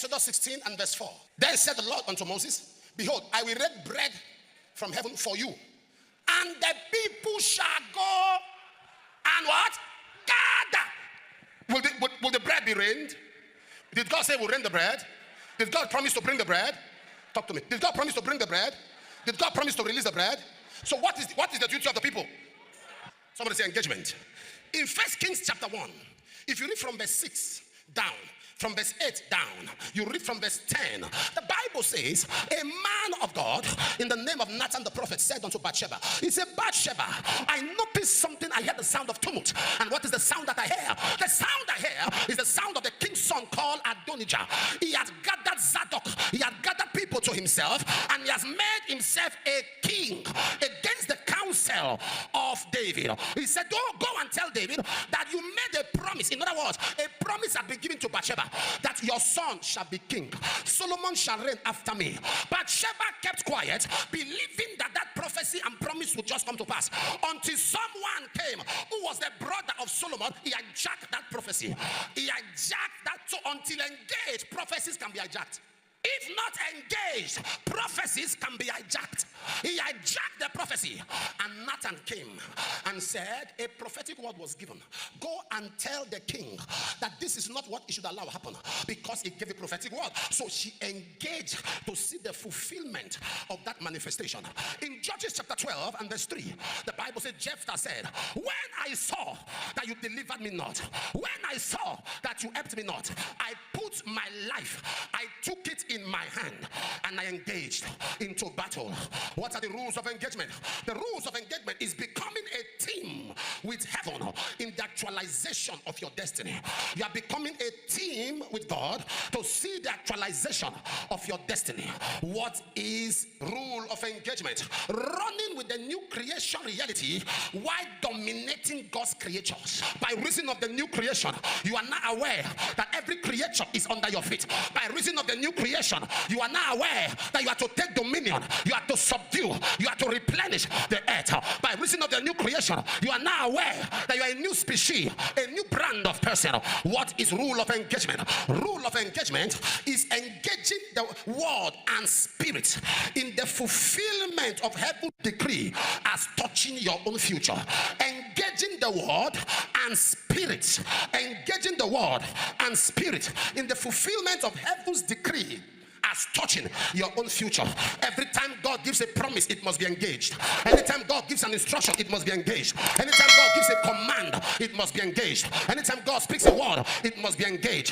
Exodus 16 and verse 4. Then said the Lord unto Moses, behold, I will rain bread from heaven for you, and the people shall go and what? Gather. Will the bread be rained? Did God say we'll rain the bread? Did God promise to bring the bread? Talk to me. Did God promise to bring the bread? Did God promise to release the bread? So what is the duty of the people? Somebody say engagement. In 1 Kings chapter 1, if you read from verse 6 down, from verse 8 down, you read from verse 10. The Bible says, a man of God in the name of Nathan the prophet said unto Bathsheba, he said, Bathsheba, I noticed something. I heard the sound of tumult. And what is the sound that I hear? The sound I hear is the sound of the king's son called Adonijah. He had gathered Zadok. He had gathered people to himself, and he has made himself a king against the counsel of David. He said, oh, go and tell David that you made a promise. In other words, a promise had been given to Bathsheba, that your son shall be king. Solomon shall reign after me. But Sheba kept quiet, believing that prophecy and promise would just come to pass, until someone came who was the brother of Solomon. He hijacked that prophecy. He hijacked that. So until engaged, prophecies can be hijacked. If not engaged, prophecies can be hijacked. He hijacked the prophecy, and Nathan came and said, a prophetic word was given. Go and tell the king that this is not what he should allow happen, because he gave a prophetic word. So she engaged to see the fulfillment of that manifestation. In Judges chapter 12 and verse 3, the Bible said, Jephthah said, when I saw that you delivered me not, when I saw that you helped me not, I put my life, I took it in my hand, and I engaged into battle. What are the rules of engagement? The rules of engagement is becoming a team with heaven in the actualization of your destiny. You are becoming a team with God to see the actualization of your destiny. What is rule of engagement? Running with the new creation reality while dominating God's creatures. By reason of the new creation, you are now aware that every creature is under your feet. By reason of the new creation, you are now aware that you are to take dominion, you are to subdue, you are to replenish the earth. By reason of the new creation, you are now aware that you are a new species, a new brand of person. What is rule of engagement? Rule of engagement is engaging the word and spirit in the fulfillment of heaven's decree as touching your own future. Engaging the word and spirit, engaging the word and spirit in the fulfillment of heaven's decree as touching your own future. Every time God gives a promise, it must be engaged. Anytime God gives an instruction, it must be engaged. Anytime God gives a command, it must be engaged. Anytime God speaks a word, it must be engaged.